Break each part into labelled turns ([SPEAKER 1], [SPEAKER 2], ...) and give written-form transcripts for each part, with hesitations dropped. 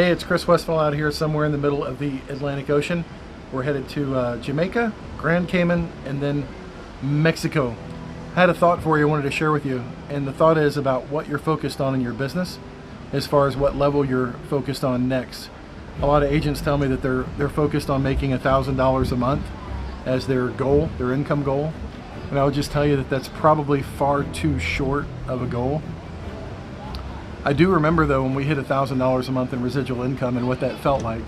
[SPEAKER 1] Hey, it's Chris Westfall out here somewhere in the middle of the Atlantic Ocean. We're headed to Jamaica, Grand Cayman, and then Mexico. I had a thought for you I wanted to share with you, and the thought is about what you're focused on in your business as far as what level you're focused on next. A lot of agents tell me that they're focused on making $1,000 a month as their goal, their income goal. And I would just tell you that that's probably far too short of a goal. I do remember though when we hit $1,000 a month in residual income and what that felt like.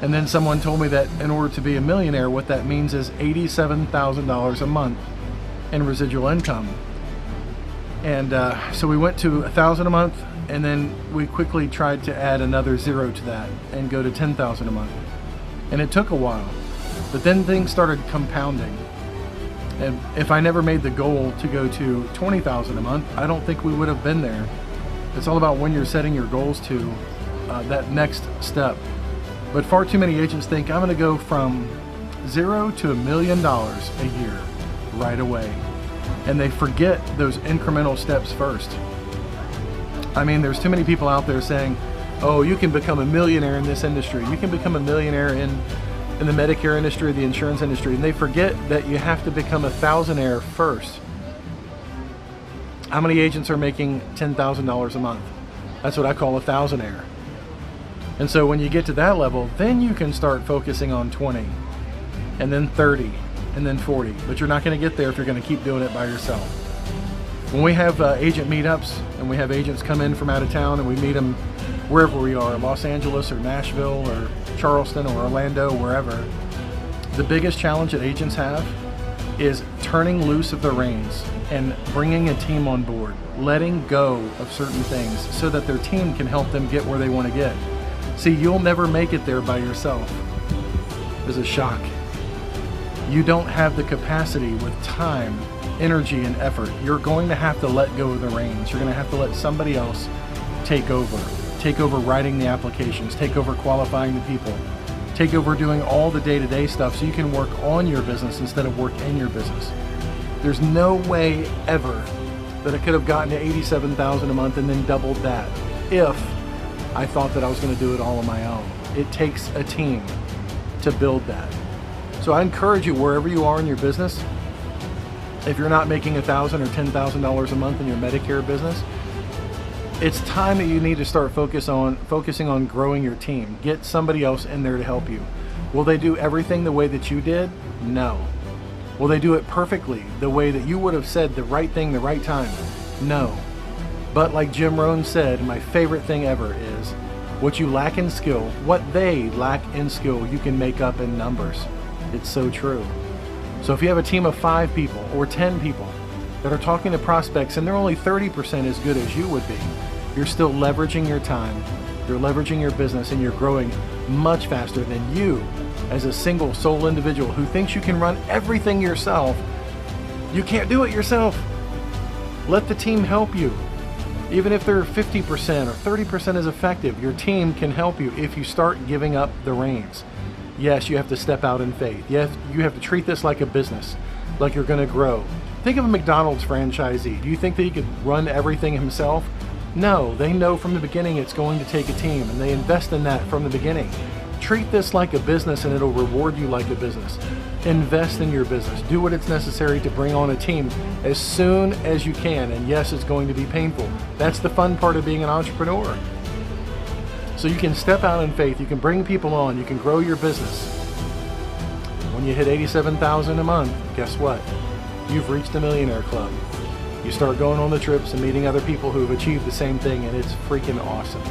[SPEAKER 1] And then someone told me that in order to be a millionaire, what that means is $87,000 a month in residual income. And so we went to $1,000 a month, and then we quickly tried to add another zero to that and go to $10,000 a month. And it took a while, but then things started compounding. And if I never made the goal to go to $20,000 a month, I don't think we would have been there. It's all about when you're setting your goals to that next step. But far too many agents think I'm going to go from zero to $1 million a year right away. And they forget those incremental steps first. I mean, there's too many people out there saying, oh, you can become a millionaire in this industry. You can become a millionaire in the Medicare industry, the insurance industry. And they forget that you have to become a thousandaire first. How many agents are making $10,000 a month? That's what I call a thousandaire. And so when you get to that level, then you can start focusing on 20, and then 30, and then 40. But you're not going to get there if you're going to keep doing it by yourself. When we have agent meetups, and we have agents come in from out of town, and we meet them wherever we are, Los Angeles or Nashville or Charleston or Orlando, wherever, the biggest challenge that agents have is turning loose of the reins and bringing a team on board, letting go of certain things so that their team can help them get where they want to get. See, you'll never make it there by yourself. It's a shock. You don't have the capacity with time, energy, and effort. You're going to have to let go of the reins. You're going to have to let somebody else take over writing the applications, take over qualifying the people, take over doing all the day-to-day stuff so you can work on your business instead of work in your business. There's no way ever that I could have gotten to $87,000 a month and then doubled that if I thought that I was going to do it all on my own. It takes a team to build that. So I encourage you, wherever you are in your business, if you're not making $1,000 or $10,000 a month in your Medicare business, it's time that you need to start focusing on growing your team. Get somebody else in there to help you. Will they do everything the way that you did? No. Will they do it perfectly the way that you would have said the right thing the right time? No. But like Jim Rohn said, my favorite thing ever is, what you lack in skill, what they lack in skill, you can make up in numbers. It's so true. So if you have a team of 5 people or 10 people that are talking to prospects and they're only 30% as good as you would be, you're still leveraging your time, you're leveraging your business, and you're growing much faster than you as a single sole individual who thinks you can run everything yourself. You can't do it yourself. Let the team help you. Even if they're 50% or 30% as effective, your team can help you if you start giving up the reins. Yes, you have to step out in faith. Yes, you have to treat this like a business, like you're going to grow. Think of a McDonald's franchisee. Do you think that he could run everything himself? No, they know from the beginning it's going to take a team, and they invest in that from the beginning. Treat this like a business and it'll reward you like a business. Invest in your business. Do what it's necessary to bring on a team as soon as you can. And yes, it's going to be painful. That's the fun part of being an entrepreneur. So you can step out in faith, you can bring people on, you can grow your business. When you hit $87,000 a month, guess what? You've reached the millionaire club. You start going on the trips and meeting other people who have achieved the same thing, and it's freaking awesome.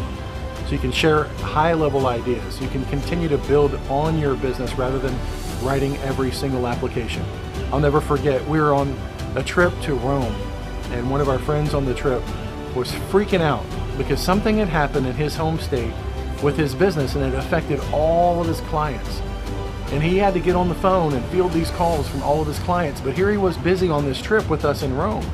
[SPEAKER 1] So you can share high-level ideas. You can continue to build on your business rather than writing every single application. I'll never forget, we were on a trip to Rome, and one of our friends on the trip was freaking out because something had happened in his home state with his business, and it affected all of his clients. And he had to get on the phone and field these calls from all of his clients. But here he was busy on this trip with us in Rome.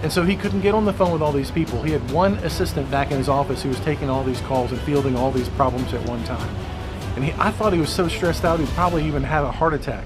[SPEAKER 1] And so he couldn't get on the phone with all these people. He had one assistant back in his office who was taking all these calls and fielding all these problems at one time. And I thought he was so stressed out he'd probably even have a heart attack.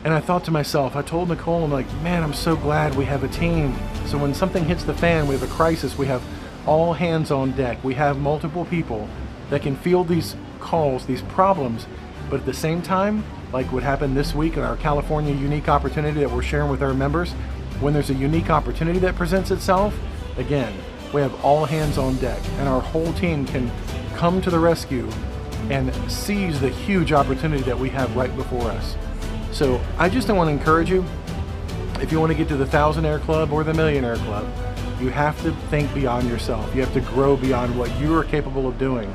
[SPEAKER 1] And I thought to myself, I told Nicole, I'm like, man, I'm so glad we have a team. So when something hits the fan, we have a crisis, we have all hands on deck. We have multiple people that can field these calls, these problems, but at the same time, like what happened this week in our California unique opportunity that we're sharing with our members, when there's a unique opportunity that presents itself, again, we have all hands on deck, and our whole team can come to the rescue and seize the huge opportunity that we have right before us. So I just want to encourage you, if you want to get to the Thousandaire Club or the Millionaire Club, you have to think beyond yourself. You have to grow beyond what you are capable of doing.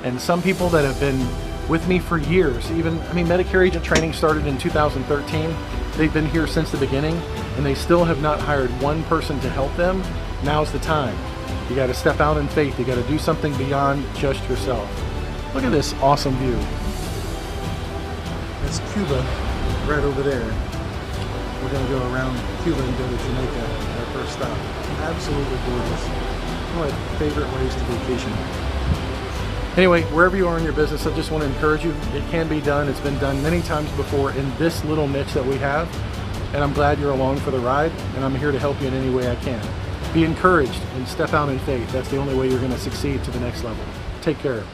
[SPEAKER 1] And some people that have been with me for years, Medicare agent training started in 2013. They've been here since the beginning, and they still have not hired one person to help them. Now's the time. You got to step out in faith. You got to do something beyond just yourself. Look at this awesome view. That's Cuba right over there. We're going to go around Cuba and go to Jamaica, our first stop. Absolutely gorgeous. One of my favorite ways to vacation. Anyway, wherever you are in your business, I just want to encourage you. It can be done. It's been done many times before in this little niche that we have. And I'm glad you're along for the ride, and I'm here to help you in any way I can. Be encouraged and step out in faith. That's the only way you're going to succeed to the next level. Take care.